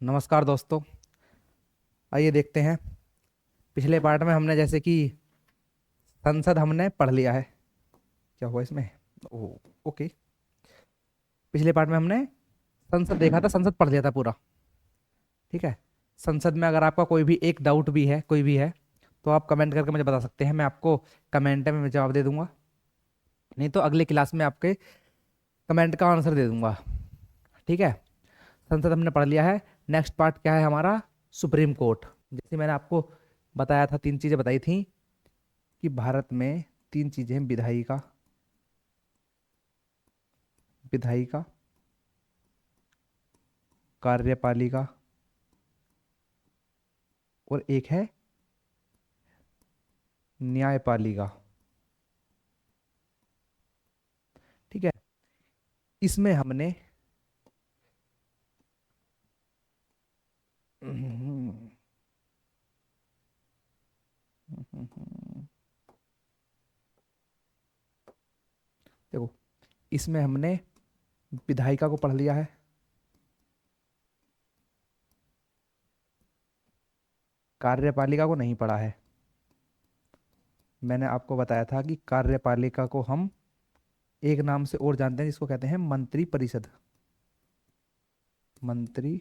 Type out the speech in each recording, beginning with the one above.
नमस्कार दोस्तों। आइए देखते हैं। पिछले पार्ट में हमने जैसे कि संसद हमने पढ़ लिया है। क्या हुआ इसमें? ओ, ओके। पिछले पार्ट में हमने संसद देखा था, संसद पढ़ लिया था पूरा। ठीक है। संसद में अगर आपका कोई भी एक डाउट भी है, कोई भी है, तो आप कमेंट करके मुझे बता सकते हैं। मैं आपको कमेंट में जवाब दे दूंगा, नहीं तो अगली क्लास में आपके कमेंट का आंसर दे दूंगा। ठीक है। संसद हमने पढ़ लिया है। नेक्स्ट पार्ट क्या है हमारा? Supreme court. जैसे मैंने आपको बताया था, तीन चीज़ें बताई थी कि भारत में तीन चीजें हैं: विधायिका, विधायिका, कार्यपालिका और एक है न्यायपालिका। ठीक है। इसमें हमने देखो, इसमें हमने विधायिका को पढ़ लिया है, कार्यपालिका को नहीं पढ़ा है। मैंने आपको बताया था कि कार्यपालिका को हम एक नाम से और जानते हैं, जिसको कहते हैं मंत्री परिषद। मंत्री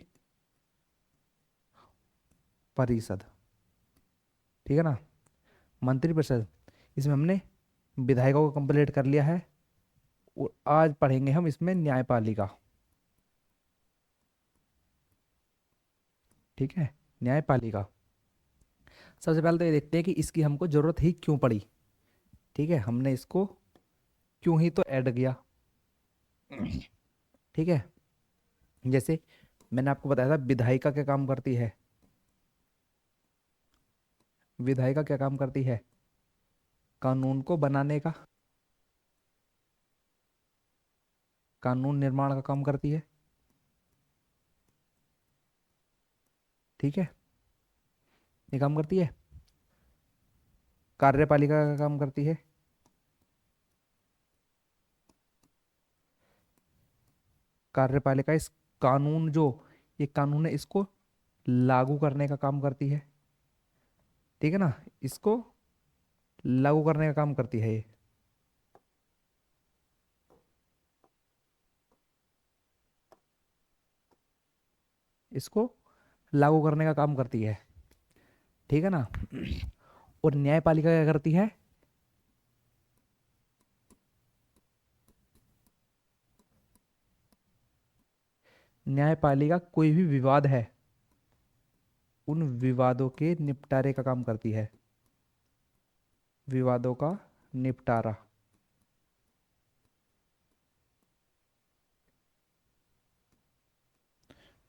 परिषद। ठीक है ना? मंत्री परिषद। इसमें हमने विधायिका को कंप्लीट कर लिया है और आज पढ़ेंगे हम इसमें न्यायपालिका। ठीक है। न्यायपालिका। सबसे पहले तो ये देखते हैं कि इसकी हमको जरूरत ही क्यों पड़ी। ठीक है। हमने इसको क्यों ही तो ऐड किया। ठीक है। जैसे मैंने आपको बताया था, विधायिका क्या काम करती है? विधायिका क्या काम करती है? कानून को बनाने का, कानून निर्माण का काम करती है। ठीक है। ये काम करती है। कार्यपालिका का काम करती है। कार्यपालिका इस कानून जो, ये कानून है, इसको लागू करने का काम करती है। ठीक है ना? इसको लागू करने का काम करती है ये। इसको लागू करने का काम करती है। ठीक है ना? और न्यायपालिका क्या करती है? न्यायपालिका कोई भी विवाद है, उन विवादों के निपटारे का काम करती है। विवादों का निपटारा।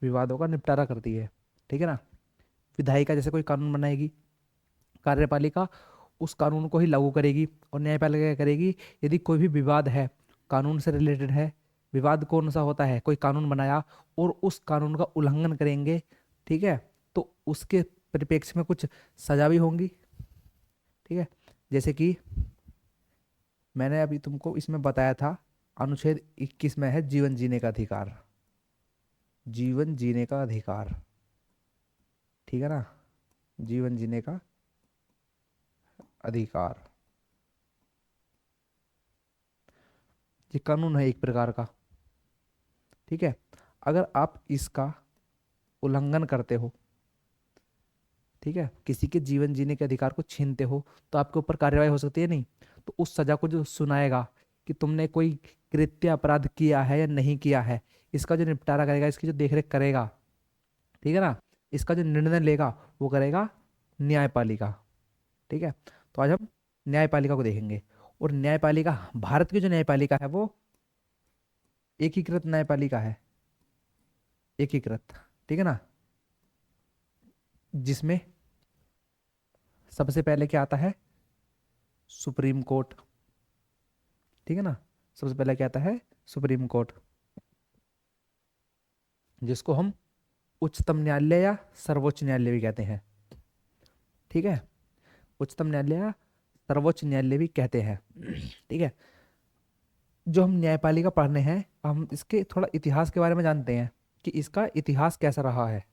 विवादों का निपटारा करती है। ठीक है ना? विधायिका जैसे कोई कानून बनाएगी, कार्यपालिका उस कानून को ही लागू करेगी, और न्यायपालिका क्या करेगी? यदि कोई भी विवाद है, कानून से रिलेटेड है, विवाद कौन सा होता है? कोई कानून बनाया और उस कानून का उल्लंघन करेंगे, ठीक है, तो उसके परिप्रेक्ष्य में कुछ सजा भी होंगी। ठीक है। जैसे कि मैंने अभी तुमको इसमें बताया था, अनुच्छेद 21 में है जीवन जीने का अधिकार। जीवन जीने का अधिकार। ठीक है ना? जीवन जीने का अधिकार। ये कानून है एक प्रकार का। ठीक है। अगर आप इसका उल्लंघन करते हो, ठीक है, किसी के जीवन जीने के अधिकार को छीनते हो, तो आपके ऊपर कार्रवाई हो सकती है, नहीं? तो उस सजा को जो सुनाएगा कि तुमने कोई कृत्य अपराध किया है या नहीं किया है, इसका जो निपटारा करेगा, इसकी जो देखरेख करेगा, ठीक है ना, इसका जो निर्णय लेगा, वो करेगा न्यायपालिका। ठीक है। तो आज हम न्यायपालिका को देखेंगे। और न्यायपालिका, भारत की जो न्यायपालिका है वो एकीकृत न्यायपालिका है। एकीकृत। ठीक है ना? जिसमें सबसे पहले क्या आता है? Supreme court. ठीक है ना? सबसे पहले क्या आता है? सुप्रीम कोर्ट, जिसको हम उच्चतम न्यायालय या सर्वोच्च न्यायालय भी कहते हैं। ठीक है। उच्चतम न्यायालय या सर्वोच्च न्यायालय भी कहते हैं। ठीक है। जो हम न्यायपालिका पढ़ने हैं, हम इसके थोड़ा इतिहास के बारे में जानते हैं कि इसका इतिहास कैसा रहा है।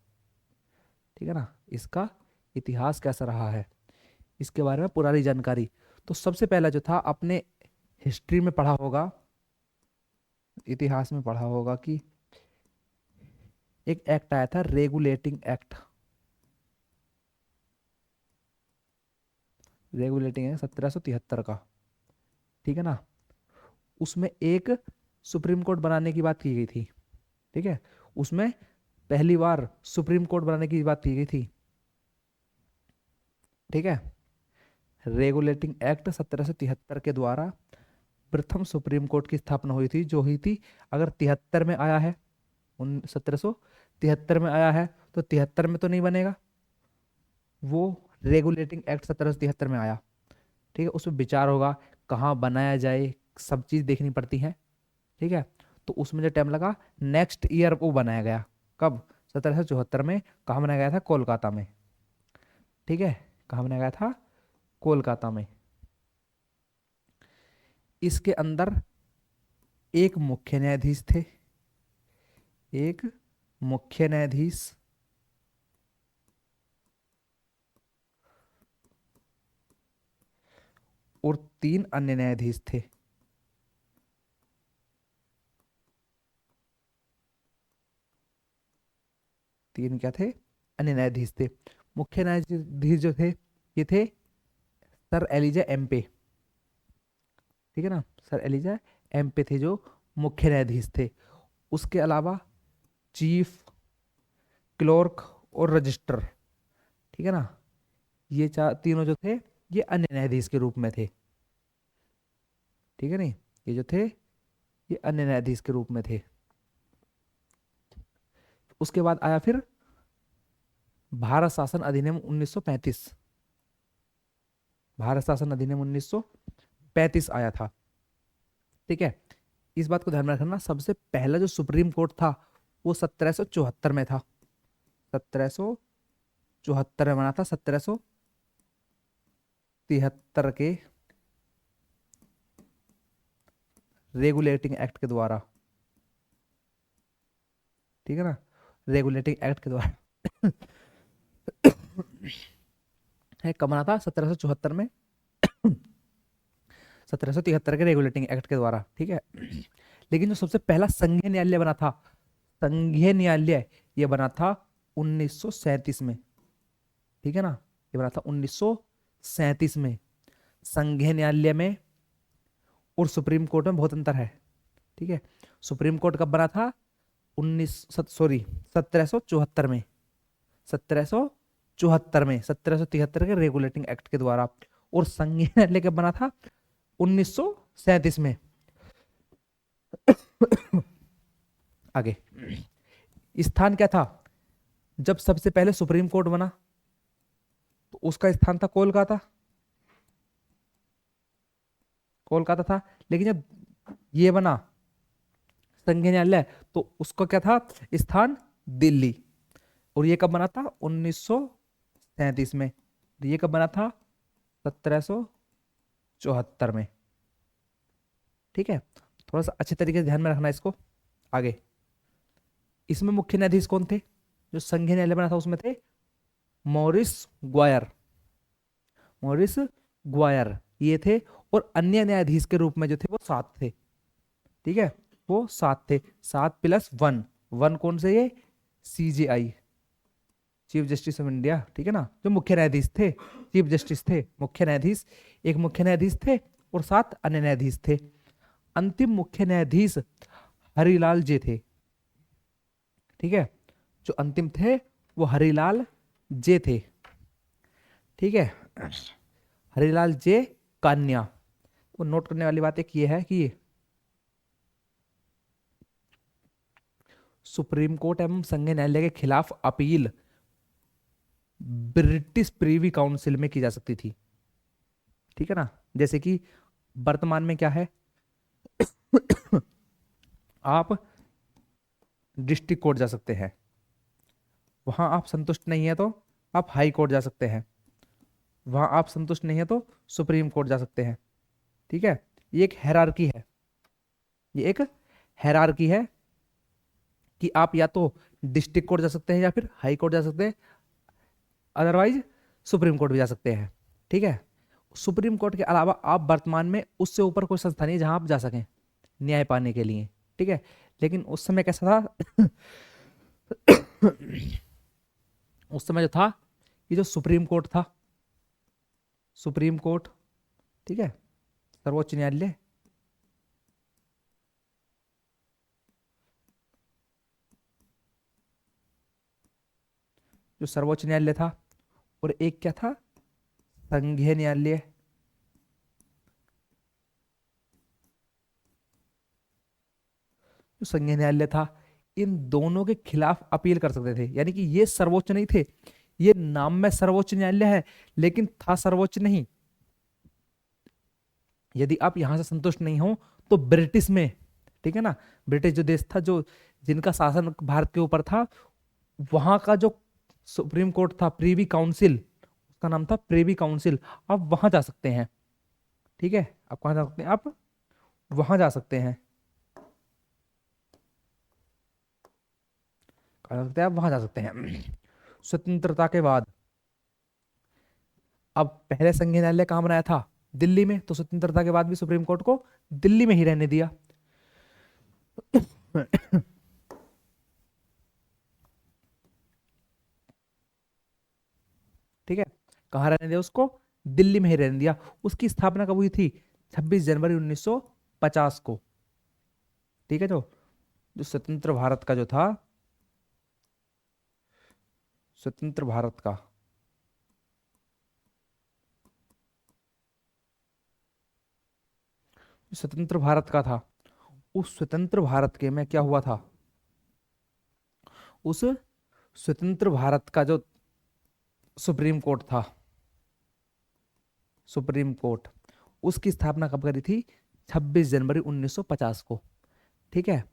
ठीक है ना, इसका इतिहास कैसा रहा है, इसके बारे में पुरानी जानकारी। तो सबसे पहला जो था, अपने हिस्ट्री में पढ़ा होगा, इतिहास में पढ़ा होगा कि एक एक्ट आया था, रेगुलेटिंग एक्ट। रेगुलेटिंग एक्ट 1773 का, ठीक है ना। उसमें एक सुप्रीम कोर्ट बनाने की बात की गई थी, ठीक है। उसमें पहली बार सुप्रीम कोर्ट बनाने की बात की गई थी, ठीक है। रेगुलेटिंग एक्ट 1773 के द्वारा प्रथम सुप्रीम कोर्ट की स्थापना हुई थी, जो हुई थी, अगर 73 में आया है, उन 1773 में आया है, तो 73 में तो नहीं बनेगा, वो रेगुलेटिंग एक्ट 1773 में आया, ठीक है। उसमें विचार होगा कहाँ बनाया जाए, सब चीज़ देखनी पड़ती है, ठीक है। तो उसमें जो टाइम लगा, नेक्स्ट ईयर वो बनाया गया, कब, 1774 में। कहाँ बनाया गया था, कोलकाता में, ठीक है। कहाँ बनाया गया था, कोलकाता में। इसके अंदर एक मुख्य न्यायाधीश थे, एक मुख्य न्यायाधीश और 3 अन्य न्यायाधीश थे, तीन क्या थे, अन्य न्यायाधीश थे। मुख्य न्यायाधीश जो थे, ये थे सर एलिजा एम्पे, ठीक है ना, सर एलिजा एम्पे थे जो मुख्य न्यायाधीश थे। उसके अलावा चीफ, क्लर्क और रजिस्टर, ठीक है ना, ये चार तीनों जो थे, ये अन्य न्यायाधीश के रूप में थे, ठीक है नहीं, ये जो थे, ये अन्य न्यायाधीश के रूप में थे। उसके बाद आया फिर भारत शासन अधिनियम 1935, भारत शासन अधिनियम 1935 आया था, ठीक है। इस बात को ध्यान में रखना, सबसे पहला जो सुप्रीम कोर्ट था वो 1774 में था, 1774 में बना था, 1773 के रेगुलेटिंग एक्ट के द्वारा, ठीक है ना, रेगुलेटिंग एक्ट के द्वारा है, कब बना था, 1774 में, 1773 के रेगुलेटिंग एक्ट के द्वारा, ठीक है। लेकिन जो सबसे पहला संघीय न्यायालय बना था, संघीय न्यायालय, ये बना था 1937 में, ठीक है ना, ये बना था 1937 में। संघीय न्यायालय में और सुप्रीम कोर्ट में बहुत अंतर है, ठीक है। सुप्रीम कोर्ट कब बना था, 1774 में, 1774 में, 1773 के रेगुलेटिंग एक्ट के द्वारा। और संघीय न्यायालय कब बना था, 1937 में। आगे स्थान क्या था, जब सबसे पहले सुप्रीम कोर्ट बना तो उसका स्थान था कोलकाता, कोलकाता था। लेकिन जब ये बना संघीय न्यायालय, तो उसका क्या था स्थान, दिल्ली। और ये कब बना था, 1937 में। ये कब बना था, 1774 में, ठीक है। थोड़ा सा अच्छे तरीके से ध्यान में रखना इसको। आगे इसमें मुख्य न्यायाधीश कौन थे, जो संघीय न्यायालय बना था उसमें थे मॉरिस ग्वायर, मॉरिस ग्वायर ये थे। और अन्य न्यायाधीश के रूप में जो थे वो 7 थे, ठीक है, वो 7 थे, 7+1, 1 कौन से, ये CJI, chief justice of India, ठीक है ना, जो मुख्य न्यायाधीश थे, चीफ जस्टिस थे, मुख्य न्यायाधीश, एक मुख्य न्यायाधीश थे और 7 अन्य न्यायाधीश थे। अंतिम मुख्य न्यायाधीश हरिलाल जे थे, ठीक है, जो अंतिम थे वो हरिलाल जे थे, ठीक है, हरिलाल जे कान्या। वो नोट करने वाली बात एक ये है कि सुप्रीम कोर्ट एवं संघीय न्यायालय के खिलाफ अपील ब्रिटिश प्रीवी काउंसिल में की जा सकती थी, ठीक है ना। जैसे कि वर्तमान में क्या है आप डिस्ट्रिक्ट कोर्ट जा सकते हैं, वहां आप संतुष्ट नहीं है तो आप हाई कोर्ट जा सकते हैं, वहां आप संतुष्ट नहीं है तो सुप्रीम कोर्ट जा सकते हैं, ठीक है। ये एक हैरारकी है, ये एक हैरारकी है कि आप या तो डिस्ट्रिक्ट कोर्ट जा सकते हैं या फिर हाई कोर्ट जा सकते हैं। अदरवाइज सुप्रीम कोर्ट भी जा सकते हैं। ठीक है, सुप्रीम कोर्ट के अलावा आप वर्तमान में उससे ऊपर कोई संस्था नहीं है जहां आप जा सकें न्याय पाने के लिए। ठीक है, लेकिन उस समय कैसा था उस समय जो था, ये जो सुप्रीम कोर्ट था, सुप्रीम कोर्ट, ठीक है, सर्वोच्च न्यायालय, जो सर्वोच्च न्यायालय था, और एक क्या था, संघीय न्यायालय। जो संघीय न्यायालय था, इन दोनों के खिलाफ अपील कर सकते थे, यानी कि ये सर्वोच्च नहीं थे, ये नाम में सर्वोच्च न्यायालय है लेकिन था सर्वोच्च नहीं। यदि आप यहां से संतुष्ट नहीं हो तो ब्रिटिश में, ठीक है ना, ब्रिटिश जो देश था, जो जिनका शासन भारत के ऊपर था, वहां का जो सुप्रीम कोर्ट था, प्रीवी काउंसिल, उसका नाम था प्रीवी काउंसिल, आप वहां जा सकते हैं। ठीक है, आप कहां जा सकते हैं, आप वहां जा सकते हैं, कहां जा सकते हैं, आप वहां जा सकते हैं। स्वतंत्रता के बाद, अब पहले संघीय न्यायालय कहाँ बनाया था, दिल्ली में, तो स्वतंत्रता के बाद भी सुप्रीम कोर्ट को दिल्ली में ही रहने दिया। ठीक है, कहाँ रहने दिया उसको, दिल्ली में ही रहने दिया। उसकी स्थापना कब हुई थी, 26 जनवरी 1950 को। ठीक है, जो जो स्वतंत्र भारत का जो था, स्वतंत्र भारत का, स्वतंत्र भारत का था, उस स्वतंत्र भारत के में क्या हुआ था, उस स्वतंत्र भारत का जो सुप्रीम कोर्ट था, सुप्रीम कोर्ट, उसकी स्थापना कब करी थी, 26 जनवरी 1950 को। ठीक है,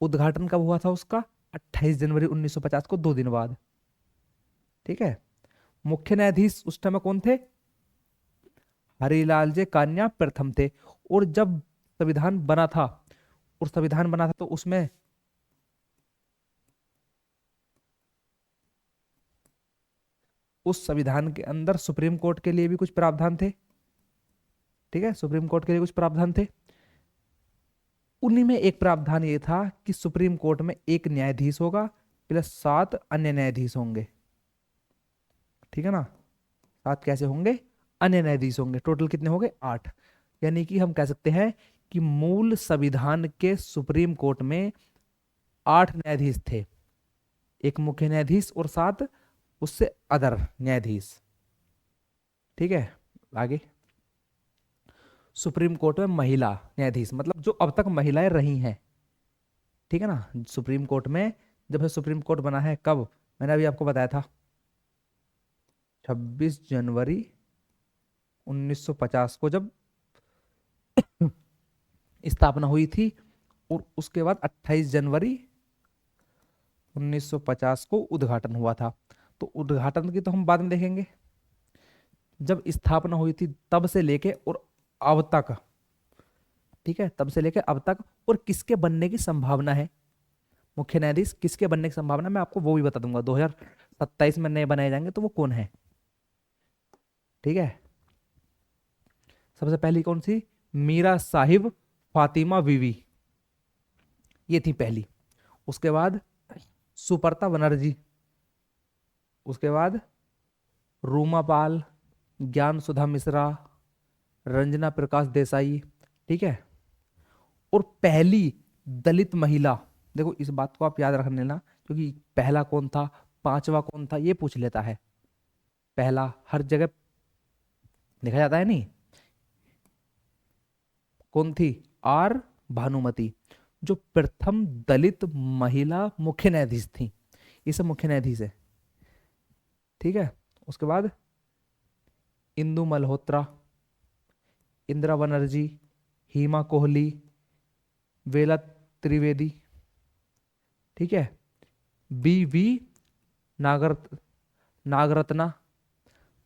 उद्घाटन कब हुआ था उसका, 28 जनवरी 1950 को, 2 दिन बाद। ठीक है, मुख्य न्यायाधीश उस समय कौन थे, हरिलाल जे कान्या प्रथम थे। और जब संविधान बना था, और संविधान बना था तो उसमें उस संविधान के अंदर सुप्रीम कोर्ट के लिए भी कुछ प्रावधान थे। ठीक है, सुप्रीम कोर्ट के लिए कुछ प्रावधान थे, उन्हीं में एक प्रावधान ये था कि सुप्रीम कोर्ट में एक न्यायाधीश होगा प्लस 7 अन्य न्यायाधीश होंगे। ठीक है ना, 7 कैसे होंगे, अन्य न्यायाधीश होंगे, टोटल कितने हो गए, 8। यानी कि हम कह सकते हैं कि मूल संविधान के सुप्रीम कोर्ट में 8 न्यायाधीश थे, एक मुख्य न्यायाधीश और 7 उससे अदर न्यायाधीश। ठीक है, आगे, सुप्रीम कोर्ट में महिला न्यायाधीश, मतलब जो अब तक महिलाएं रही हैं। ठीक है ना, सुप्रीम कोर्ट में जब से सुप्रीम कोर्ट बना है, कब, मैंने अभी आपको बताया था, 26 जनवरी 1950 को जब स्थापना हुई थी, और उसके बाद 28 जनवरी 1950 को उद्घाटन हुआ था। तो उद्घाटन की तो हम बाद में देखेंगे, जब स्थापना हुई थी तब से लेके और अब तक, ठीक है, तब से लेके अब तक, और किसके बनने की संभावना है, मुख्य न्यायाधीश किसके बनने की संभावना, मैं आपको वो भी बता दूंगा, 2027 में नए बनाए जाएंगे तो वो कौन है। ठीक है, सबसे पहली कौन सी, मीरा साहिब फातिमा बीवी, ये थी पहली। उसके बाद सुपर्ता बनर्जी, उसके बाद रूमा पाल, ज्ञान सुधा मिश्रा, रंजना प्रकाश देसाई। ठीक है, और पहली दलित महिला, देखो इस बात को आप याद रख लेना, क्योंकि पहला कौन था, पांचवा कौन था, ये पूछ लेता है, पहला हर जगह देखा जाता है नहीं, कौन थी, आर भानुमति, जो प्रथम दलित महिला मुख्य न्यायाधीश थी, ये सब मुख्य न्यायाधीश है। ठीक है, उसके बाद इंदु मल्होत्रा, इंदिरा बनर्जी, हेमा कोहली, वेला त्रिवेदी। ठीक है, बी वी नागर नागरत्ना,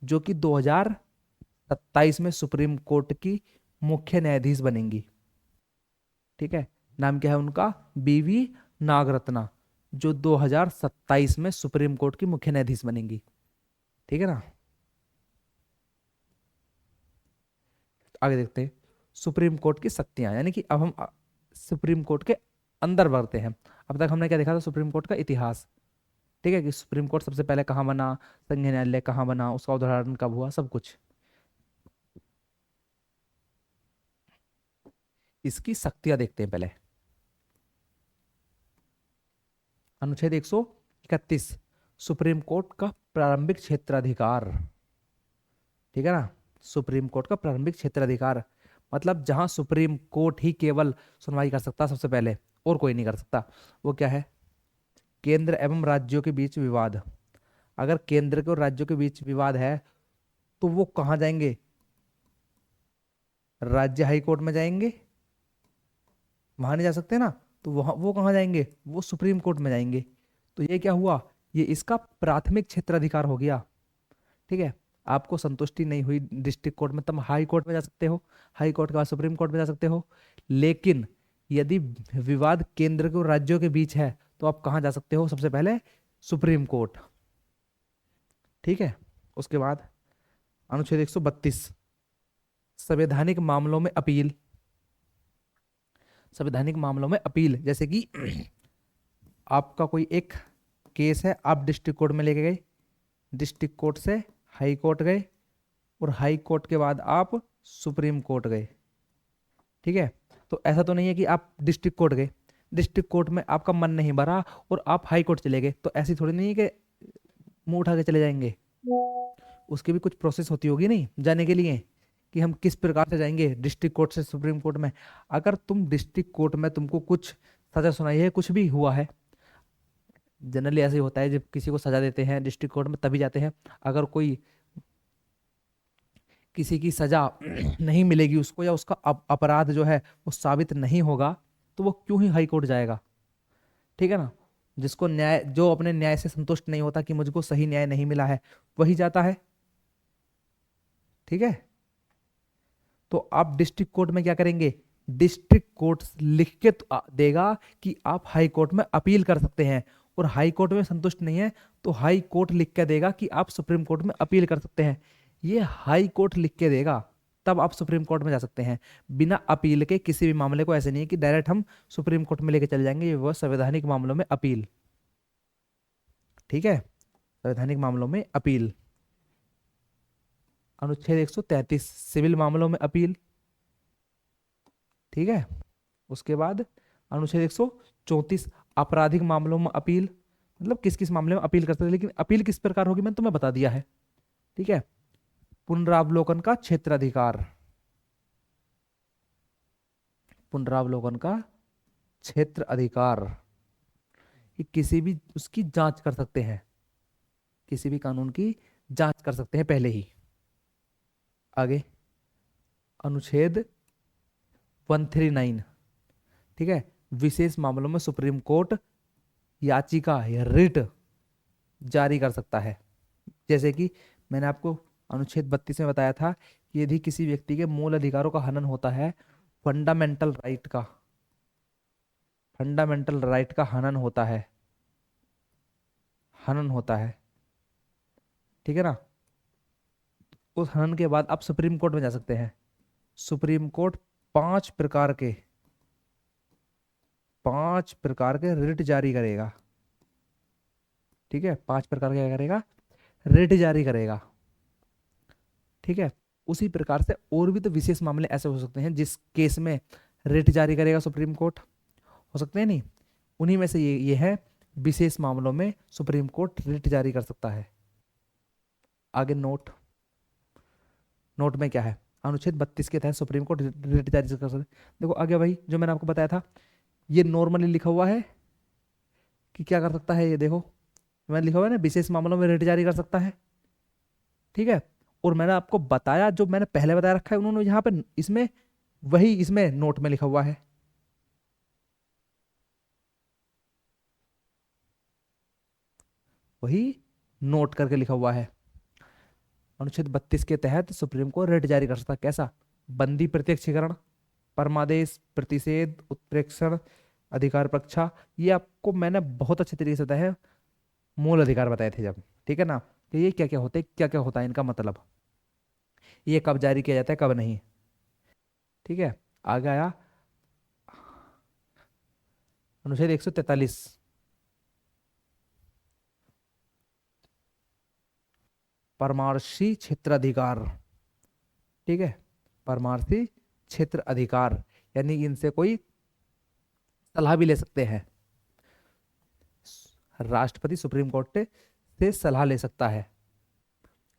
जो कि 2027 में सुप्रीम कोर्ट की मुख्य न्यायाधीश बनेंगी। ठीक है, नाम क्या है उनका, बीवी नागरत्ना, जो 2027 में सुप्रीम कोर्ट की मुख्य न्यायाधीश बनेंगी। ठीक है ना। आगे देखते हैं सुप्रीम कोर्ट की शक्तियां, यानी कि अब हम सुप्रीम कोर्ट के अंदर बढ़ते हैं। अब तक हमने क्या देखा था, सुप्रीम कोर्ट का इतिहास, ठीक है, कि सुप्रीम कोर्ट सबसे पहले कहाँ बना, संघीय न्यायालय कहाँ बना, उसका उदाहरण कब हुआ, सब कुछ। इसकी शक्तियां देखते हैं पहले। अनुच्छेद 131, सुप्रीम कोर्ट का प्रारंभिक क्षेत्राधिकार, ठीक है ना। सुप्रीम कोर्ट का प्रारंभिक क्षेत्राधिकार मतलब जहां सुप्रीम कोर्ट ही केवल सुनवाई कर सकता सबसे पहले, और कोई नहीं कर सकता। वो क्या है, केंद्र एवं राज्यों के बीच विवाद। अगर केंद्र के और राज्यों के बीच विवाद है तो वो कहाँ जाएंगे, राज्य हाई कोर्ट में जाएंगे, वहां नहीं जा सकते ना, तो वहां वो कहाँ जाएंगे, वो सुप्रीम कोर्ट में जाएंगे। तो ये क्या हुआ, ये इसका प्राथमिक क्षेत्राधिकार हो गया, ठीक है। आपको संतुष्टि नहीं हुई डिस्ट्रिक्ट कोर्ट में, तब हाई कोर्ट में जा सकते हो, हाई कोर्ट के बाद सुप्रीम कोर्ट में जा सकते हो। लेकिन यदि विवाद केंद्र के और राज्यों के बीच है तो आप कहाँ जा सकते हो, सबसे पहले सुप्रीम कोर्ट, ठीक है। उसके बाद अनुच्छेद 132, संवैधानिक मामलों में अपील। संवैधानिक मामलों में अपील, जैसे कि आपका कोई एक केस है, आप डिस्ट्रिक्ट कोर्ट में लेके गए, डिस्ट्रिक्ट कोर्ट से हाई कोर्ट गए, और हाई कोर्ट के बाद आप सुप्रीम कोर्ट गए, ठीक है। तो ऐसा तो नहीं है कि आप डिस्ट्रिक्ट कोर्ट गए, डिस्ट्रिक्ट कोर्ट में आपका मन नहीं भरा और आप हाई कोर्ट चले गए, तो ऐसी थोड़ी नहीं है कि मुंह उठा के चले जाएंगे। उसकी भी कुछ प्रोसेस होती होगी नहीं जाने के लिए, कि हम किस प्रकार से जाएंगे डिस्ट्रिक्ट कोर्ट से सुप्रीम कोर्ट में। अगर तुम डिस्ट्रिक्ट कोर्ट में तुमको कुछ सजा सुनाई है, कुछ भी हुआ है, जनरली ऐसे ही होता है, जब किसी को सजा देते हैं डिस्ट्रिक्ट कोर्ट में तभी जाते हैं। अगर कोई किसी की सजा नहीं मिलेगी उसको, या उसका अपराध जो है वो साबित नहीं होगा, तो वो क्यों ही हाई कोर्ट जाएगा, ठीक है ना। जिसको न्याय, जो अपने न्याय से संतुष्ट नहीं होता कि मुझको सही न्याय नहीं मिला है, वही जाता है, ठीक है। तो आप डिस्ट्रिक्ट कोर्ट में क्या करेंगे, डिस्ट्रिक्ट कोर्ट लिख के तो देगा कि आप हाई कोर्ट में अपील कर सकते हैं, और हाई कोर्ट में संतुष्ट नहीं है तो हाई कोर्ट लिख के देगा कि आप सुप्रीम कोर्ट में अपील कर सकते हैं। ये हाई कोर्ट लिख के देगा, तब आप सुप्रीम कोर्ट में जा सकते हैं। बिना अपील के किसी भी मामले को ऐसे नहीं है कि डायरेक्ट हम सुप्रीम कोर्ट में लेके चले जाएंगे, ये वो संवैधानिक मामलों में अपील, ठीक है, संवैधानिक मामलों में अपील। अनुच्छेद 133, सिविल मामलों में अपील, ठीक है। उसके बाद अनुच्छेद 134, आपराधिक मामलों में अपील, मतलब किस किस मामले में अपील कर सकते हैं, लेकिन अपील किस प्रकार होगी मैंने तुम्हें बता दिया है, ठीक है। पुनरावलोकन का क्षेत्राधिकार, पुनरावलोकन का क्षेत्र अधिकार, कि किसी भी उसकी जांच कर सकते हैं, किसी भी कानून की जांच कर सकते हैं पहले ही। आगे अनुच्छेद 139, ठीक है, विशेष मामलों में सुप्रीम कोर्ट याचिका या रिट जारी कर सकता है। जैसे कि मैंने आपको अनुच्छेद 32 में बताया था कि यदि किसी व्यक्ति के मूल अधिकारों का हनन होता है, फंडामेंटल राइट का, फंडामेंटल राइट का हनन होता है, हनन होता है, ठीक है ना। उस हनन के बाद आप सुप्रीम कोर्ट में जा सकते हैं। सुप्रीम कोर्ट पांच प्रकार के, पांच प्रकार के रिट जारी करेगा, ठीक है, पांच प्रकार के क्या करेगा, रिट जारी करेगा, ठीक है। उसी प्रकार से और भी तो विशेष मामले ऐसे हो सकते हैं जिस केस में रिट जारी करेगा सुप्रीम कोर्ट, हो सकते हैं नहीं, उन्हीं में से ये है, विशेष मामलों में सुप्रीम कोर्ट रिट जारी कर सकता है। आगे नोट, नोट में क्या है, अनुच्छेद 32 के तहत सुप्रीम कोर्ट रिट जारी कर सकता है। देखो आगे भाई जो मैंने आपको बताया था, ये नॉर्मली लिखा हुआ है कि क्या कर सकता है, ये देखो मैंने लिखा हुआ है ना, विशेष मामलों में रिट जारी कर सकता है, ठीक है। और मैंने आपको बताया, जो मैंने पहले बताया रखा है उन्होंने यहाँ पे, इसमें वही इसमें नोट में लिखा हुआ है, वही नोट करके लिखा हुआ है। अनुच्छेद 32 के तहत सुप्रीम कोर्ट रिट जारी कर सकता है, कैसा, बंदी प्रत्यक्षीकरण, परमादेश, प्रतिषेध, उत्प्रेक्षण, अधिकार परीक्षा। ये आपको मैंने बहुत अच्छे तरीके से बताया है, मूल अधिकार बताए थे जब, ठीक है ना, कि ये क्या क्या होते हैं, क्या क्या होता है इनका मतलब, ये कब जारी किया जाता है कब नहीं। ठीक है, आगे आया अनुच्छेद 143, परमार्शी क्षेत्राधिकार। ठीक है, परमार्थी क्षेत्र अधिकार, यानी इनसे कोई सलाह भी ले सकते हैं। राष्ट्रपति सुप्रीम कोर्ट से सलाह ले सकता है।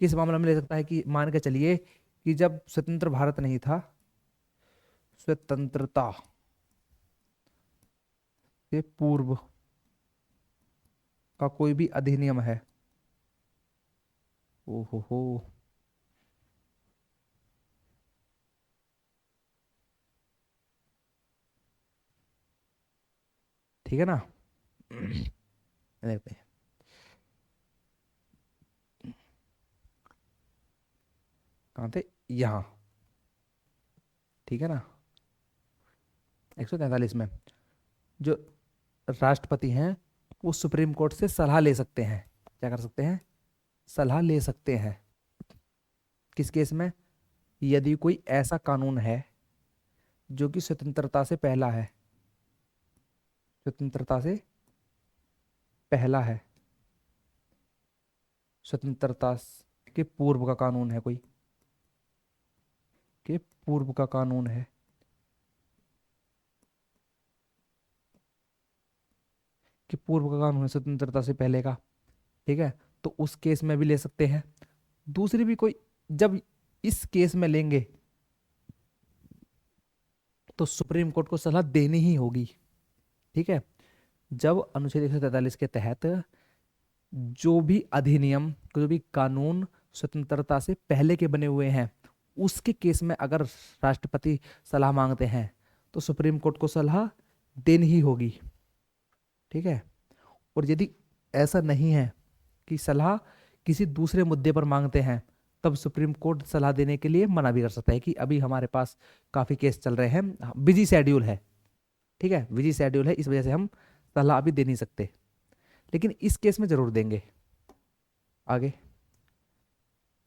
किस मामले में ले सकता है, कि मान के चलिए कि जब स्वतंत्र भारत नहीं था, स्वतंत्रता से पूर्व का कोई भी अधिनियम है। ओहो हो, ठीक है ना। देखते हैं कहाँ थे, यहाँ। ठीक है ना, 143 में जो राष्ट्रपति हैं वो सुप्रीम कोर्ट से सलाह ले सकते हैं। क्या कर सकते हैं, सलाह ले सकते हैं। किस केस में, यदि कोई ऐसा कानून है जो कि स्वतंत्रता से पहला है, स्वतंत्रता से पहला है, स्वतंत्रता के पूर्व का कानून है, कोई के पूर्व का कानून है, कि पूर्व का कानून है स्वतंत्रता से पहले का। ठीक है, तो उस केस में भी ले सकते हैं। दूसरी भी कोई, जब इस केस में लेंगे तो सुप्रीम कोर्ट को सलाह देनी ही होगी। ठीक है, जब अनुच्छेद 143 के तहत जो भी अधिनियम, जो भी कानून स्वतंत्रता से पहले के बने हुए हैं, उसके केस में अगर राष्ट्रपति सलाह मांगते हैं तो सुप्रीम कोर्ट को सलाह देनी ही होगी। ठीक है, और यदि ऐसा नहीं है कि सलाह किसी दूसरे मुद्दे पर मांगते हैं, तब सुप्रीम कोर्ट सलाह देने के लिए मना भी कर सकता है कि अभी हमारे पास काफ़ी केस चल रहे हैं, बिजी शेड्यूल है। ठीक है, बिजी शेड्यूल है, इस वजह से हम सलाह अभी दे नहीं सकते, लेकिन इस केस में जरूर देंगे। आगे,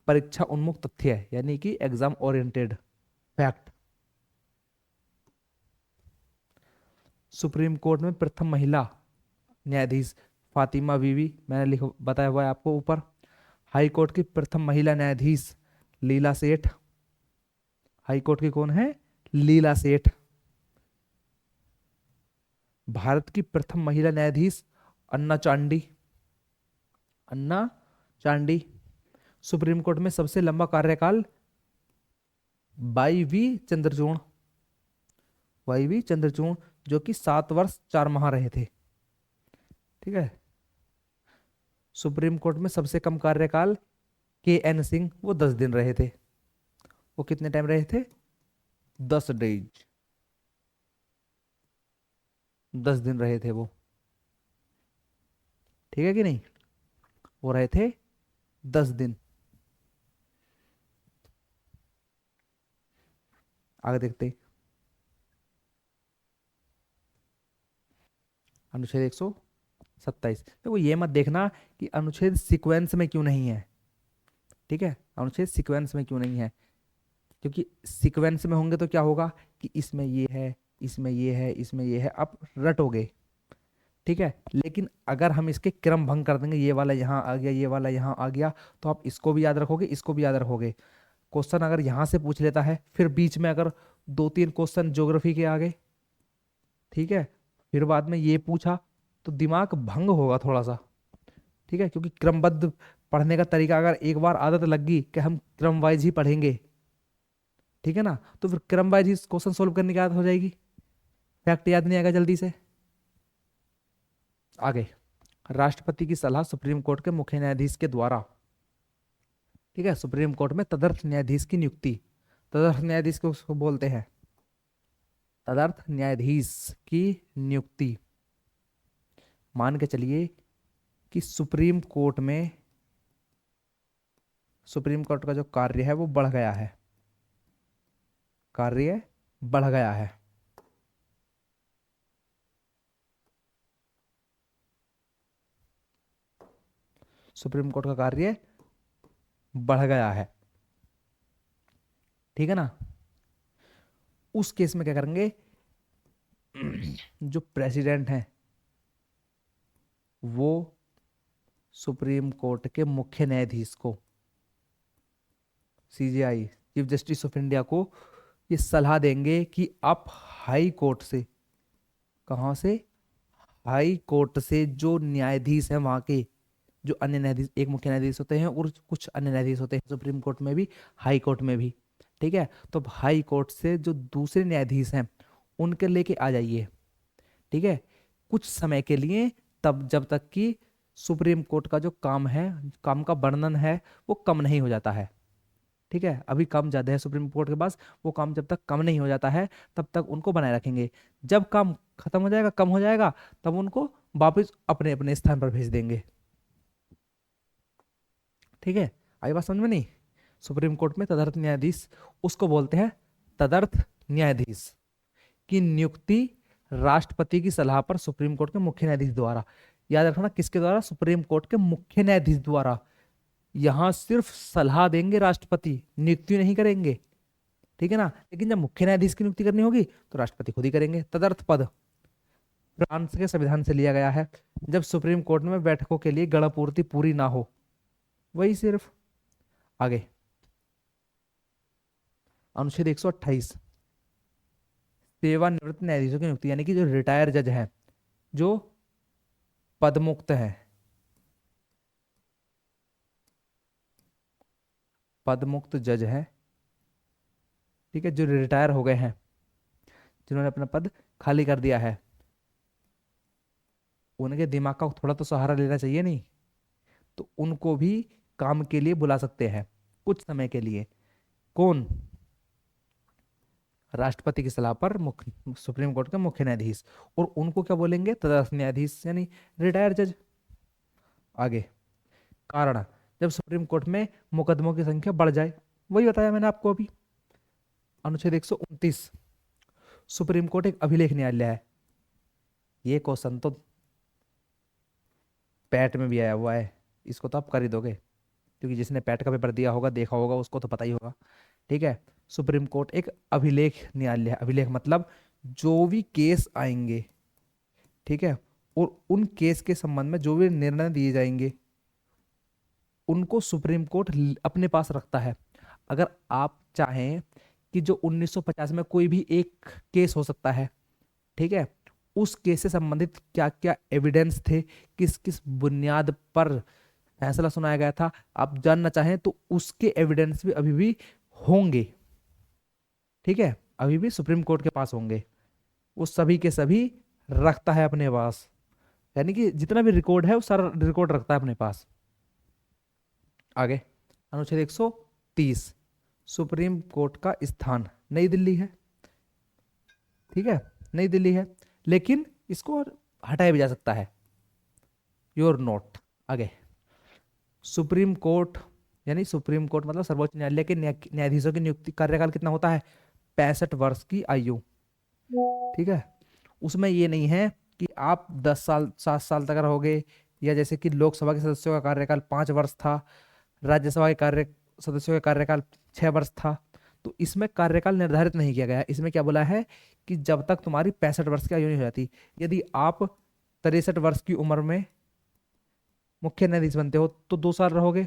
परीक्षा उन्मुख तथ्य, यानी कि exam oriented fact. Supreme court में प्रथम महिला न्यायाधीश फातिमा बीवी, मैंने लिख बताया हुआ है आपको ऊपर। हाई कोर्ट की प्रथम महिला न्यायाधीश लीला सेठ। हाई कोर्ट की कौन है, लीला सेठ। भारत की प्रथम महिला न्यायाधीश अन्ना चांडी, अन्ना चांडी। सुप्रीम कोर्ट में सबसे लंबा कार्यकाल Y V Chandrachud, Y V Chandrachud, जो कि 7 वर्ष 4 माह रहे थे। ठीक है, सुप्रीम कोर्ट में सबसे कम कार्यकाल के एन सिंह, वो 10 दिन रहे थे। वो कितने टाइम रहे थे, 10 डेज, 10 दिन रहे थे वो। ठीक है कि नहीं, वो रहे थे 10 दिन। आगे देखते हैं, अनुच्छेद 127। देखो ये मत देखना कि अनुच्छेद सीक्वेंस में क्यों नहीं है। ठीक है, अनुच्छेद सीक्वेंस में क्यों नहीं है, क्योंकि सीक्वेंस में होंगे तो क्या होगा कि इसमें ये है, इसमें ये है, इसमें ये है, आप रटोगे। ठीक है, लेकिन अगर हम इसके क्रम भंग कर देंगे, ये वाला यहाँ आ गया, ये वाला यहाँ आ गया, तो आप इसको भी याद रखोगे, इसको भी याद रखोगे। क्वेश्चन अगर यहाँ से पूछ लेता है, फिर बीच में अगर 2-3 क्वेश्चन ज्योग्राफी के आ गए, ठीक है, फिर बाद में ये पूछा, तो दिमाग भंग होगा थोड़ा सा। ठीक है, क्योंकि क्रमबद्ध पढ़ने का तरीका, अगर एक बार आदत लग गई कि हम क्रम वाइज ही पढ़ेंगे, ठीक है ना, तो फिर क्रम वाइज ही क्वेश्चन सोल्व करने की आदत हो जाएगी, फैक्ट याद नहीं आएगा जल्दी से। आगे, राष्ट्रपति की सलाह सुप्रीम कोर्ट के मुख्य न्यायाधीश के द्वारा। ठीक है, सुप्रीम कोर्ट में तदर्थ न्यायाधीश की नियुक्ति, तदर्थ न्यायाधीश को उसको बोलते हैं, तदर्थ न्यायाधीश की नियुक्ति। मान के चलिए कि सुप्रीम कोर्ट में, सुप्रीम कोर्ट का जो कार्य है वो बढ़ गया है, कार्य बढ़ गया है। सुप्रीम कोर्ट का कार्य बढ़ गया है, ठीक है ना, उस केस में क्या करेंगे, जो प्रेसिडेंट हैं वो सुप्रीम कोर्ट के मुख्य न्यायाधीश को, CJI chief justice of India को ये सलाह देंगे कि आप हाई कोर्ट से, कहाँ से, हाई कोर्ट से जो न्यायाधीश हैं वहाँ के, जो अन्य न्यायाधीश, एक मुख्य न्यायाधीश होते हैं और कुछ अन्य न्यायाधीश होते हैं सुप्रीम कोर्ट में भी, हाई कोर्ट में भी, ठीक है, तो अब हाई कोर्ट से जो दूसरे न्यायाधीश हैं उनके लेके आ जाइए, ठीक है, कुछ समय के लिए, तब जब तक कि सुप्रीम कोर्ट का जो काम है, काम का वर्णन है, वो कम नहीं हो जाता है, ठीक है, अभी काम ज्यादा है सुप्रीम कोर्ट के पास, वो काम जब तक कम नहीं हो जाता है तब तक उनको बनाए रखेंगे, जब काम खत्म हो जाएगा, कम हो जाएगा, तब उनको वापस अपने अपने स्थान पर भेज देंगे, ठीक है, आई बात समझ में नहीं, सुप्रीम कोर्ट में तदर्थ न्यायाधीश, उसको बोलते हैं तदर्थ न्यायाधीश, की नियुक्ति राष्ट्रपति की सलाह पर सुप्रीम कोर्ट के मुख्य न्यायाधीश द्वारा, याद रखना किसके द्वारा, सुप्रीम कोर्ट के मुख्य न्यायाधीश द्वारा, यहां सिर्फ सलाह देंगे राष्ट्रपति, नियुक्ति नहीं करेंगे, ठीक है ना, लेकिन जब मुख्य न्यायाधीश की नियुक्ति करनी होगी तो राष्ट्रपति खुद ही करेंगे। तदर्थ पद फ्रांस के संविधान से लिया गया है, जब सुप्रीम कोर्ट में बैठकों के लिए गणपूर्ति पूरी ना हो, वही सिर्फ। आगे अनुच्छेद 128, सेवानिवृत्त न्यायाधीशों की नियुक्ति, यानी कि जो रिटायर जज है, जो पदमुक्त है, पदमुक्त जज है, ठीक है, जो रिटायर हो गए हैं, जिन्होंने अपना पद खाली कर दिया है, उनके दिमाग का थोड़ा तो सहारा लेना चाहिए नहीं, तो उनको भी काम के लिए बुला सकते हैं कुछ समय के लिए, कौन, राष्ट्रपति की सलाह पर मुख्य सुप्रीम कोर्ट के मुख्य न्यायाधीश, और उनको क्या बोलेंगे, तदर्थ न्यायाधीश, यानी रिटायर जज। आगे कारण, जब सुप्रीम कोर्ट में मुकदमों की संख्या बढ़ जाए, वही बताया मैंने आपको अभी, अनुच्छेद 129, सुप्रीम कोर्ट एक अभिलेख न्यायालय है, ये क्वेश्चन तो पैट में भी आया हुआ है, इसको तो आप कर ही दोगे, क्योंकि जिसने पैट का पेपर दिया होगा, देखा होगा, उसको तो पता ही होगा, ठीक है, सुप्रीम कोर्ट एक अभिलेख न्यायालय है, अभिलेख मतलब जो भी केस आएंगे, ठीक है, और उन केस के संबंध में जो भी निर्णय दिए जाएंगे उनको सुप्रीम कोर्ट अपने पास रखता है। अगर आप चाहें कि जो 1950 में कोई भी एक केस हो सकता है, ठीक है, उस केस से संबंधित क्या क्या एविडेंस थे, किस किस बुनियाद पर फैसला सुनाया गया था, आप जानना चाहें तो उसके एविडेंस भी अभी भी होंगे, ठीक है, अभी भी सुप्रीम कोर्ट के पास होंगे, वो सभी के सभी रखता है अपने पास, यानी कि जितना भी रिकॉर्ड है वो सारा रिकॉर्ड रखता है अपने पास। आगे अनुच्छेद 130, सुप्रीम कोर्ट का स्थान नई दिल्ली है, ठीक है, नई दिल्ली है, लेकिन इसको हटाया भी जा सकता है, योर नोट। आगे सुप्रीम कोर्ट, यानी सुप्रीम कोर्ट मतलब सर्वोच्च न्यायालय के न्यायाधीशों की नियुक्ति कार्यकाल कितना होता है, 65 वर्ष की आयु, ठीक है, उसमें ये नहीं है कि आप 10 साल 7 साल तक रहोगे, या जैसे कि लोकसभा के सदस्यों का कार्यकाल 5 वर्ष था, राज्यसभा के कार्य सदस्यों का कार्यकाल 6 वर्ष था, तो इसमें कार्यकाल निर्धारित नहीं किया गया है, इसमें क्या बोला है कि जब तक तुम्हारी 65 वर्ष की आयु नहीं हो जाती, यदि आप 63 वर्ष की उम्र में मुख्य न्यायाधीश बनते हो तो 2 साल रहोगे,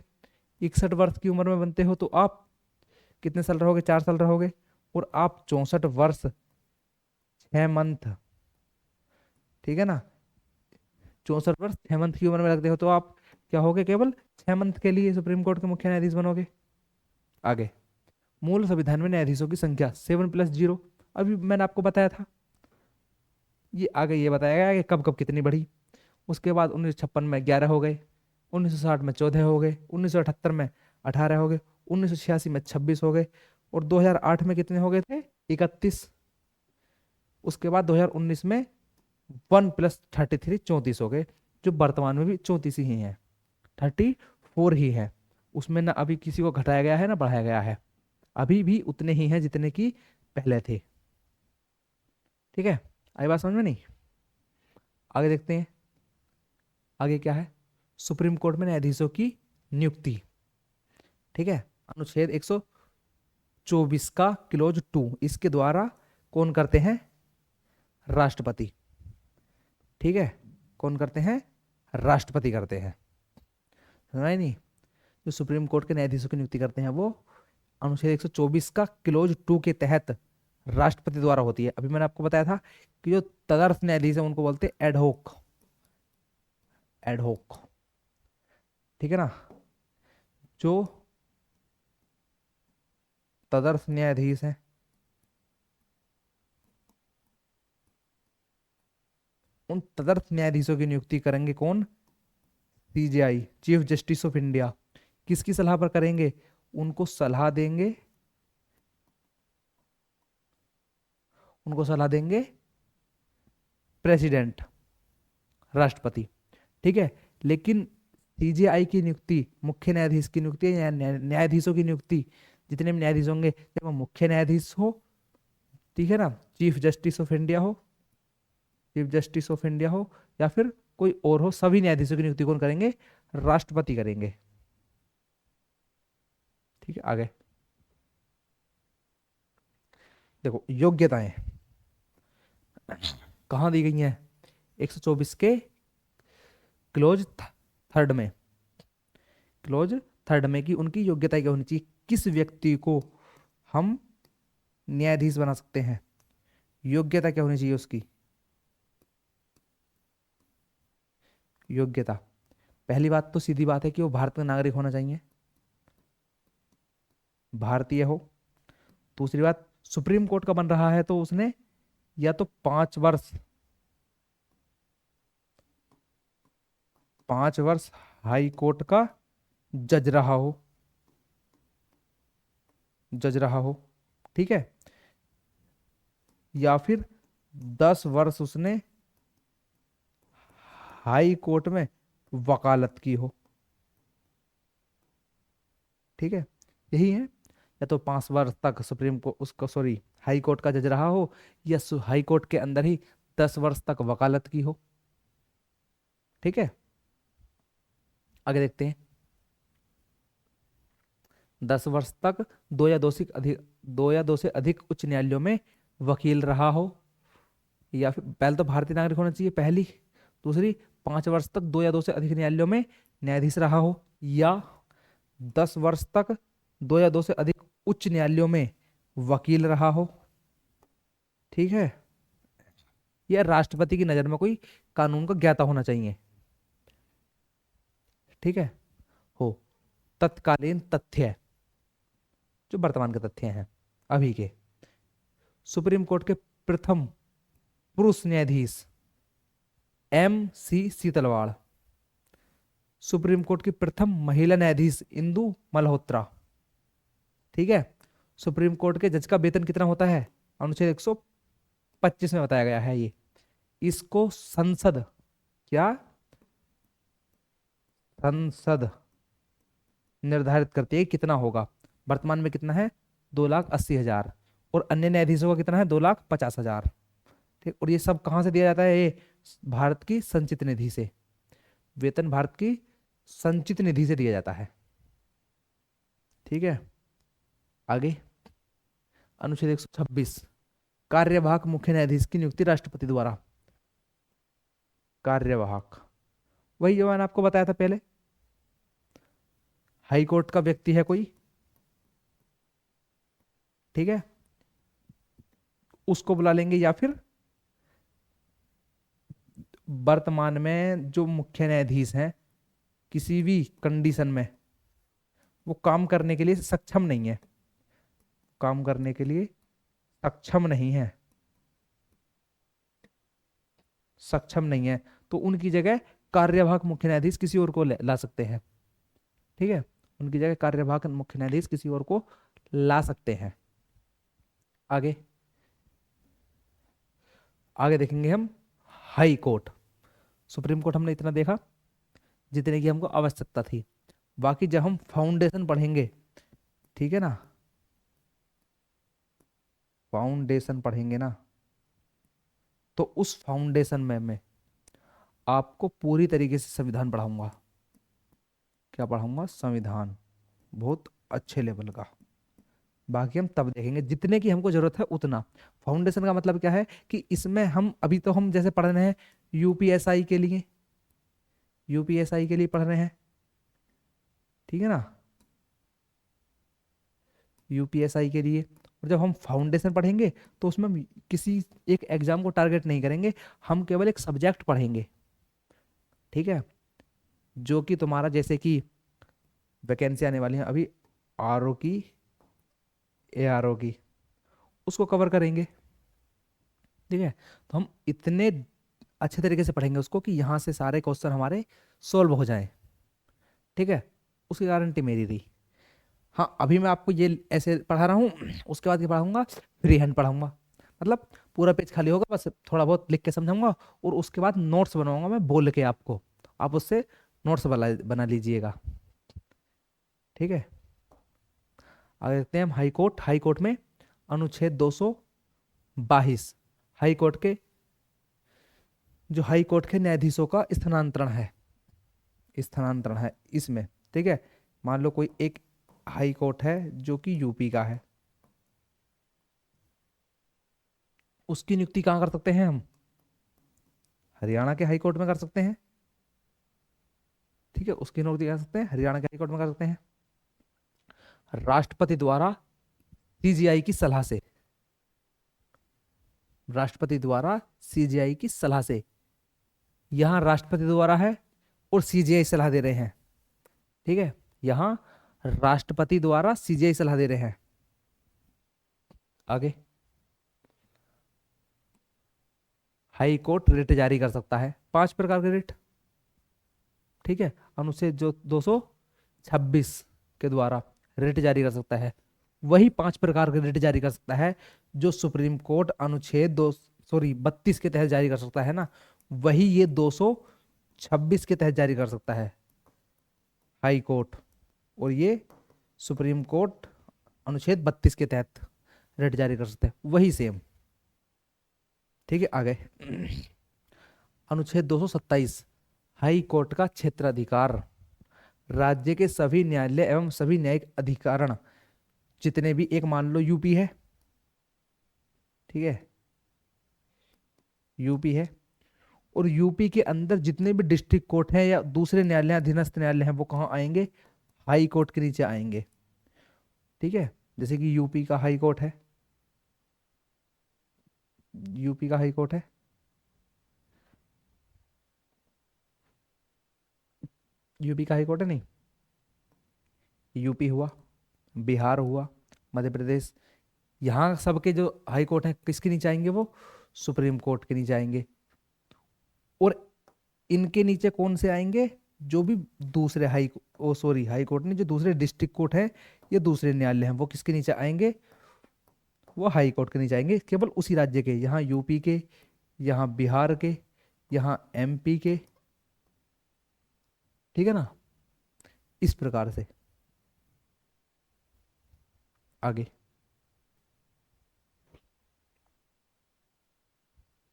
61 वर्ष की उम्र में बनते हो तो आप कितने साल रहोगे, 4 साल रहोगे, और आप 64 वर्ष 6 मंथ, ठीक है ना, 64 वर्ष 6 मंथ की उम्र में लगते हो तो आप क्या होगे, केवल 6 मंथ के लिए सुप्रीम कोर्ट के मुख्य न्यायाधीश बनोगे। आगे मूल संविधान में न्यायाधीशों की संख्या 7+0, अभी मैंने आपको बताया था, ये आगे ये बताया गया कि कब कब कितनी बढ़ी, उसके बाद 1956 में 11 हो गए, 1960 में 14 हो गए, 1978 में 18 हो गए, 1986 में 26 हो गए, और 2008 में कितने हो गए थे, 31, उसके बाद 2019 में 1+33 34 हो गए, जो वर्तमान में भी 34 ही हैं, 34 ही है, उसमें ना अभी किसी को घटाया गया है ना बढ़ाया गया है, अभी भी उतने ही हैं जितने की पहले थे, ठीक है, आई बात समझ में नहीं। आगे देखते हैं, आगे क्या है, सुप्रीम कोर्ट में न्यायाधीशों की नियुक्ति, ठीक है, अनुच्छेद 124 का क्लोज 2 इसके द्वारा कौन करते हैं? राष्ट्रपति। ठीक है, कौन करते हैं? राष्ट्रपति करते हैं। सुना ही नहीं? जो सुप्रीम कोर्ट के न्यायाधीशों की नियुक्ति करते हैं वो अनुच्छेद 124 का क्लोज 2 के तहत राष्ट्रपति द्वारा होती है। अभी मैंने आपको बताया था कि जो तदर्थ न्यायाधीश है उनको बोलते हैं एडहोक। एडहोक, ठीक है ना? जो तदर्थ न्यायाधीश हैं उन तदर्थ न्यायाधीशों की नियुक्ति करेंगे कौन? CJI, chief justice of India. किसकी सलाह पर करेंगे? उनको सलाह देंगे, उनको सलाह देंगे प्रेसिडेंट, राष्ट्रपति। ठीक है, लेकिन सीजेआई की नियुक्ति, मुख्य न्यायाधीश की नियुक्ति या न्यायाधीशों की नियुक्ति, जितने भी न्यायाधीश होंगे, चाहे वो मुख्य न्यायाधीश हो, ठीक है ना, चीफ जस्टिस ऑफ इंडिया हो, चीफ जस्टिस ऑफ इंडिया हो, या फिर कोई और हो, सभी न्यायाधीशों की नियुक्ति कौन करेंगे? राष्ट्रपति करेंगे। ठीक है, आगे देखो, योग्यताएं कहाँ दी गई हैं? 124 के क्लोज थर्ड में, क्लोज थर्ड में कि उनकी योग्यता क्या होनी चाहिए, किस व्यक्ति को हम न्यायाधीश बना सकते हैं, योग्यता क्या होनी चाहिए उसकी। योग्यता, पहली बात तो सीधी बात है कि वो भारत का नागरिक होना चाहिए, भारतीय हो। दूसरी बात, सुप्रीम कोर्ट का बन रहा है तो उसने या तो 5 वर्ष, 5 वर्ष हाई कोर्ट का जज रहा हो, जज रहा हो, ठीक है, या फिर 10 वर्ष उसने हाई कोर्ट में वकालत की हो। ठीक है, यही है, या तो 5 वर्ष तक सुप्रीम कोर्ट उसको, सॉरी, हाई कोर्ट का जज रहा हो, या हाई कोर्ट के अंदर ही 10 वर्ष तक वकालत की हो। ठीक है, आगे देखते हैं। 10 वर्ष तक दो या दो से अधिक उच्च न्यायालयों में वकील रहा हो, या फिर पहले तो भारतीय नागरिक होना चाहिए पहली, दूसरी 5 वर्ष तक 2 या 2 से अधिक न्यायालयों में न्यायाधीश रहा हो, या 10 वर्ष तक 2 या 2 से अधिक उच्च न्यायालयों में वकील रहा हो। ठीक है, या राष्ट्रपति की नजर में कोई कानून का ज्ञाता होना चाहिए। ठीक है, हो तत्कालीन तथ्य, जो वर्तमान के तथ्य हैं अभी के, सुप्रीम कोर्ट के प्रथम पुरुष न्यायाधीश MC सीतलवाड़, सुप्रीम कोर्ट की प्रथम महिला न्यायाधीश इंदु मल्होत्रा। ठीक है, सुप्रीम कोर्ट के जज का वेतन कितना होता है? अनुच्छेद 125 में बताया गया है ये। इसको संसद, क्या संसद निर्धारित करती है कितना होगा। वर्तमान में कितना है? 2,80,000, और अन्य न्यायाधीशों का कितना है? 2,50,000। ठीक, और ये सब कहाँ से दिया जाता है? ये भारत की संचित निधि से, वेतन भारत की संचित निधि से दिया जाता है। ठीक है, आगे अनुच्छेद 126, कार्यवाहक मुख्य न्यायाधीश की नियुक्ति राष्ट्रपति द्वारा। कार्यवाहक, वही जो मैंने आपको बताया था पहले, हाई कोर्ट का व्यक्ति है कोई, ठीक है, उसको बुला लेंगे, या फिर वर्तमान में जो मुख्य न्यायाधीश हैं किसी भी कंडीशन में वो काम करने के लिए सक्षम नहीं है, काम करने के लिए सक्षम नहीं है, सक्षम नहीं है, तो उनकी जगह कार्यवाहक मुख्य न्यायाधीश किसी और को ला सकते हैं। ठीक है, उनकी जगह कार्यवाहक मुख्य न्यायाधीश किसी और को ला सकते हैं। आगे आगे देखेंगे हम हाई कोर्ट। सुप्रीम कोर्ट हमने इतना देखा जितने की हमको आवश्यकता थी। बाकी जब हम फाउंडेशन पढ़ेंगे, ठीक है ना, फाउंडेशन पढ़ेंगे ना, तो उस फाउंडेशन में मैं आपको पूरी तरीके से संविधान पढ़ाऊंगा। क्या पढ़ाऊंगा? संविधान। बहुत अच्छे लेवल का। बाकी हम तब देखेंगे, जितने की हमको जरूरत है उतना। फाउंडेशन का मतलब क्या है कि इसमें हम अभी तो हम जैसे पढ़ रहे हैं यूपीएसआई के लिए, यूपीएसआई के लिए पढ़ रहे हैं, ठीक है ना, यूपीएसआई के लिए। और जब हम फाउंडेशन पढ़ेंगे तो उसमें हम किसी एक एग्जाम को टारगेट नहीं करेंगे, हम केवल एक सब्जेक्ट पढ़ेंगे, ठीक है, जो कि तुम्हारा जैसे कि वैकेंसी आने वाली है अभी, आरओ की, एआरओ की, उसको कवर करेंगे, ठीक है। तो हम इतने अच्छे तरीके से पढ़ेंगे उसको कि यहाँ से सारे क्वेश्चन हमारे सोल्व हो जाएं, ठीक है, उसकी गारंटी मेरी थी। हाँ, अभी मैं आपको ये ऐसे पढ़ा रहा हूँ, उसके बाद ये पढ़ाऊंगा, फ्री हैंड पढ़ाऊंगा, मतलब पूरा पेज खाली होगा, बस थोड़ा बहुत लिख के समझाऊंगा, और उसके बाद नोट्स बनाऊंगा मैं बोल के आपको, आप उससे नोट्स बना बना लीजिएगा, ठीक है। आगे देखते हैं हम हाई कोर्ट। हाई कोर्ट में अनुच्छेद 222, हाई कोर्ट के, जो हाई कोर्ट के न्यायाधीशों का स्थानांतरण है, स्थानांतरण है इसमें, ठीक है। मान लो कोई एक हाई कोर्ट है जो कि यूपी का है, उसकी नियुक्ति कहाँ कर सकते हैं हम? हरियाणा के हाई कोर्ट में कर सकते हैं, ठीक है, उसकी नियुक्ति कर सकते हैं हरियाणा के हाई कोर्ट में कर सकते हैं, राष्ट्रपति द्वारा सीजीआई की सलाह से, राष्ट्रपति द्वारा सीजीआई की सलाह से। यहां राष्ट्रपति द्वारा है और सीजीआई सलाह दे रहे हैं, ठीक है, यहां राष्ट्रपति द्वारा सीजीआई सलाह दे रहे हैं। आगे, हाई कोर्ट रिट जारी कर सकता है, 5 प्रकार के रिट, ठीक है, अनुच्छेद जो 226 के द्वारा रिट जारी कर सकता है, वही 5 प्रकार के रिट जारी कर सकता है जो सुप्रीम कोर्ट अनुच्छेद 32 के तहत जारी कर सकता है ना, वही ये 226 के तहत जारी कर सकता है हाई कोर्ट, और ये सुप्रीम कोर्ट अनुच्छेद 32 के तहत रिट जारी कर सकते हैं, वही सेम, ठीक है। आगे अनुच्छेद 227, हाई कोर्ट का क्षेत्राधिकार, राज्य के सभी न्यायालय एवं सभी न्यायिक अधिकरण, जितने भी, एक मान लो यूपी है, ठीक है, यूपी है, और यूपी के अंदर जितने भी डिस्ट्रिक्ट कोर्ट हैं या दूसरे न्यायालय अधीनस्थ न्यायालय हैं वो कहाँ आएंगे? हाई कोर्ट के नीचे आएंगे, ठीक है। जैसे कि यूपी का हाई कोर्ट है, यूपी का हाई कोर्ट है, यूपी का हाई कोर्ट है नहीं, यूपी हुआ, बिहार हुआ, मध्य प्रदेश, यहाँ सबके जो हाई कोर्ट है किसके नीचे आएंगे? वो सुप्रीम कोर्ट के नीचे आएंगे। और इनके नीचे कौन से आएंगे? जो भी दूसरे हाई कोर्ट नहीं, जो दूसरे डिस्ट्रिक्ट कोर्ट है या दूसरे न्यायालय हैं वो किसके नीचे आएंगे? वो हाई कोर्ट के नीचे आएंगे, केवल उसी राज्य के, यहाँ यूपी के, यहाँ बिहार के, यहाँ एमपी के, ठीक है ना, इस प्रकार से। आगे,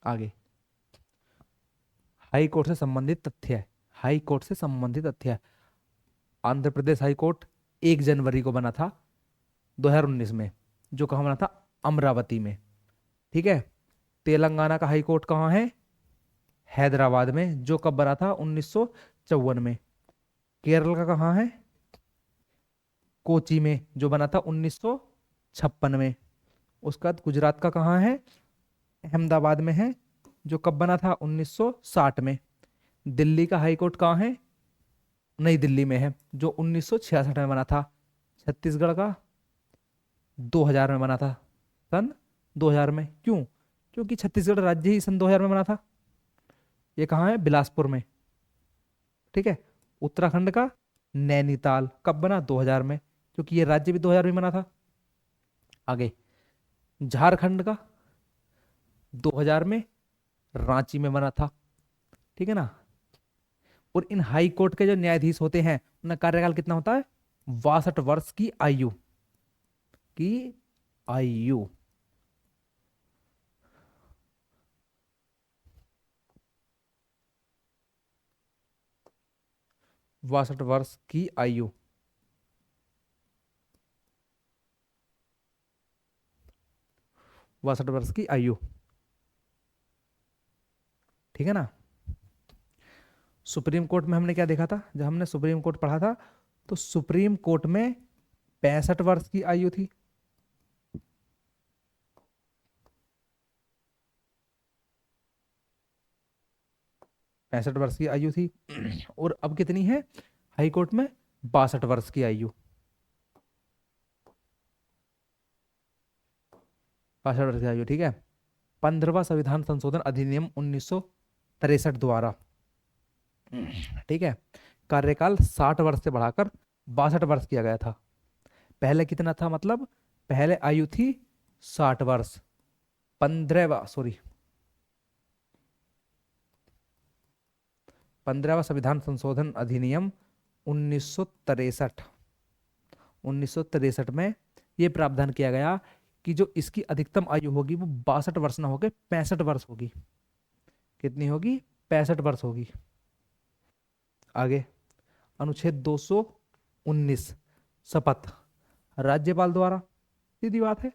आगे हाई कोर्ट से संबंधित तथ्य है, हाई कोर्ट से संबंधित तथ्य है। आंध्र प्रदेश हाई कोर्ट 1 जनवरी को बना था 2019 में, जो कहाँ बना था? अमरावती में, ठीक है। तेलंगाना का हाई कोर्ट कहाँ है? हैदराबाद में, जो कब बना था? 1954 में। केरल का कहाँ है? कोची में, जो बना था 1956 में। उसके बाद गुजरात का कहाँ है? अहमदाबाद में है, जो कब बना था? 1960 में। दिल्ली का हाई कोर्ट कहाँ है? नई दिल्ली में है, जो 1966 में बना था। छत्तीसगढ़ का 2000 में बना था, सन 2000 में। क्यों? क्योंकि छत्तीसगढ़ राज्य ही सन 2000 में बना था। ये कहाँ है? बिलासपुर में, ठीक है। उत्तराखंड का नैनीताल कब बना? 2000 में, क्योंकि ये राज्य भी 2000 में बना था। आगे, झारखंड का 2000 में रांची में बना था, ठीक है ना। और इन हाई कोर्ट के जो न्यायाधीश होते हैं उनका कार्यकाल कितना होता है? 62 वर्ष की आयु, की आयु, 62 वर्ष की आयु, 62 वर्ष की आयु। ठीक है ना। सुप्रीम कोर्ट में हमने क्या देखा था, जब हमने सुप्रीम कोर्ट पढ़ा था, तो सुप्रीम कोर्ट में 65 वर्ष की आयु थी। पैंसठ वर्ष की आयु थी। और अब कितनी है हाई कोर्ट में? 62 वर्ष की आयु। 62 वर्ष की आयु, ठीक है। 15वां संविधान संशोधन अधिनियम 1963 द्वारा, ठीक है, कार्यकाल 60 वर्ष से बढ़ाकर 62 वर्ष किया गया था। पहले कितना था, मतलब पहले आयु थी 60 वर्ष। 15वां संविधान संशोधन अधिनियम 1963, 1963 में यह प्रावधान किया गया कि जो इसकी अधिकतम आयु होगी वो 62 वर्ष ना होकर 65 वर्ष होगी। कितनी होगी? 65 वर्ष होगी। आगे अनुच्छेद 219, शपथ राज्यपाल द्वारा। सीधी बात है।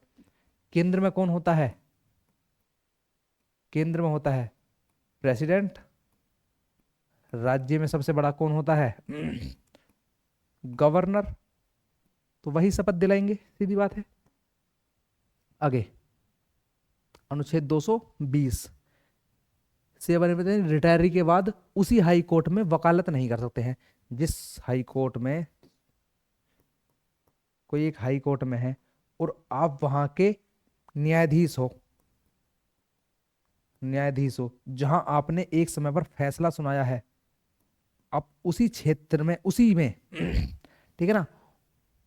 केंद्र में कौन होता है? केंद्र में होता है प्रेसिडेंट। राज्य में सबसे बड़ा कौन होता है? गवर्नर। तो वही शपथ दिलाएंगे, सीधी बात है। आगे अनुच्छेद 220, सेवानिवृत्त रिटायरी के बाद उसी हाई कोर्ट में वकालत नहीं कर सकते हैं। जिस हाई कोर्ट में, कोई एक हाई कोर्ट में है और आप वहां के न्यायाधीश हो, न्यायाधीश हो, जहां आपने एक समय पर फैसला सुनाया है, आप उसी क्षेत्र में, उसी में ठीक है ना,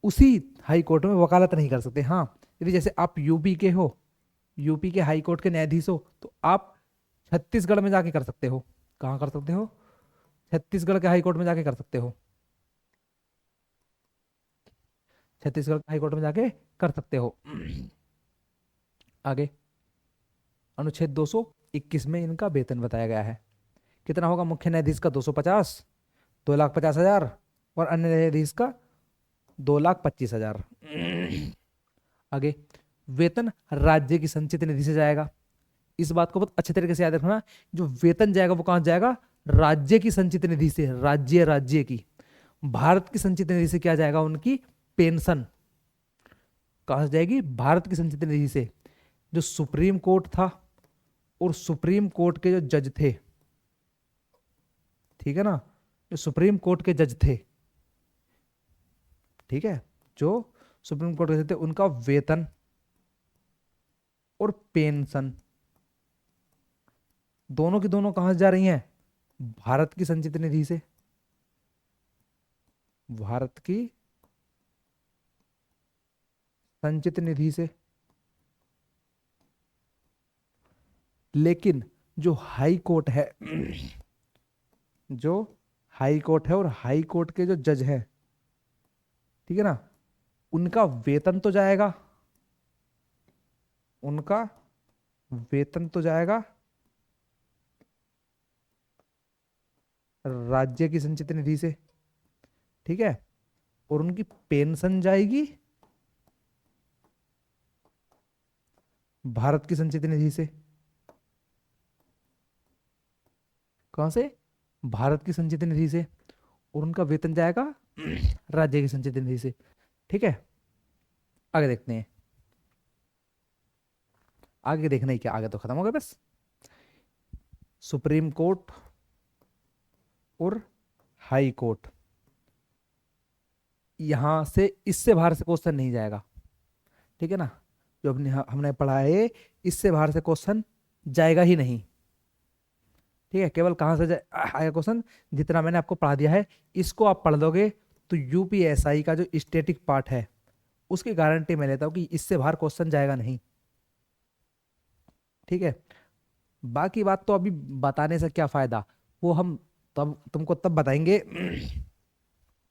उसी हाई कोर्ट में वकालत नहीं कर सकते। हाँ, यदि जैसे आप यूपी के हो, यूपी के हाई कोर्ट के न्यायाधीश हो, तो आप छत्तीसगढ़ में जाके कर सकते हो। कहाँ कर सकते हो? छत्तीसगढ़ के हाई कोर्ट में जाके कर सकते हो। छत्तीसगढ़ के हाई कोर्ट में जाके कर सकते हो। आगे अनुच्छेद 221 में इनका वेतन बताया गया है। कितना होगा? मुख्य न्यायाधीश का 250, 2,50,000, और अन्य न्यायाधीश का 2,25,000। आगे वेतन राज्य की संचित निधि से जाएगा। इस बात को बहुत अच्छे तरीके से याद रखना, जो वेतन जाएगा वो कहां जाएगा? राज्य की संचित निधि से। राज्य की। भारत की संचित निधि से क्या जाएगा? उनकी पेंशन। कहां से जाएगी? भारत की संचित निधि से। जो सुप्रीम कोर्ट था और सुप्रीम कोर्ट के जो जज थे, ठीक है ना, जो सुप्रीम कोर्ट के जज थे, ठीक है, जो सुप्रीम कोर्ट के जज थे, उनका वेतन और पेंशन दोनों की दोनों कहां से जा रही हैं? भारत की संचित निधि से। भारत की संचित निधि से। लेकिन जो हाई कोर्ट है, जो हाई कोर्ट है और हाई कोर्ट के जो जज हैं, ठीक है ना, उनका वेतन तो जाएगा, उनका वेतन तो जाएगा राज्य की संचित निधि से, ठीक है, और उनकी पेंशन जाएगी भारत की संचित निधि से। कहां से? भारत की संचित निधि से। और उनका वेतन जाएगा राज्य की संचित निधि से। ठीक है, आगे देखते हैं। आगे देखना ही क्या, आगे तो खत्म हो गया बस। सुप्रीम कोर्ट और हाई कोर्ट, यहां से इससे बाहर से क्वेश्चन नहीं जाएगा। ठीक है ना, जो हमने पढ़ा है, इससे बाहर से क्वेश्चन जाएगा ही नहीं। ठीक है, केवल कहां से आएगा क्वेश्चन? जितना मैंने आपको पढ़ा दिया है, इसको आप पढ़ लोगे तो यूपीएसआई का जो स्टैटिक पार्ट है उसकी गारंटी मैं लेता हूं कि इससे बाहर क्वेश्चन जाएगा नहीं। ठीक है, बाकी बात तो अभी बताने से क्या फायदा, वो हम तब तुमको तब बताएंगे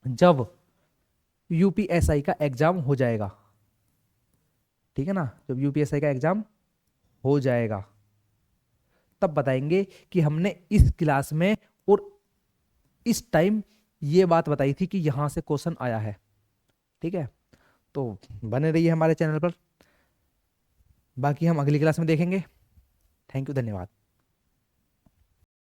जब यूपीएसआई का एग्जाम हो जाएगा। ठीक है ना, जब यूपीएसआई का एग्जाम हो जाएगा तब बताएंगे कि हमने इस क्लास में और इस टाइम ये बात बताई थी कि यहां से क्वेश्चन आया है। ठीक है, तो बने रहिए हमारे चैनल पर। बाकी हम अगली क्लास में देखेंगे। थैंक यू, धन्यवाद।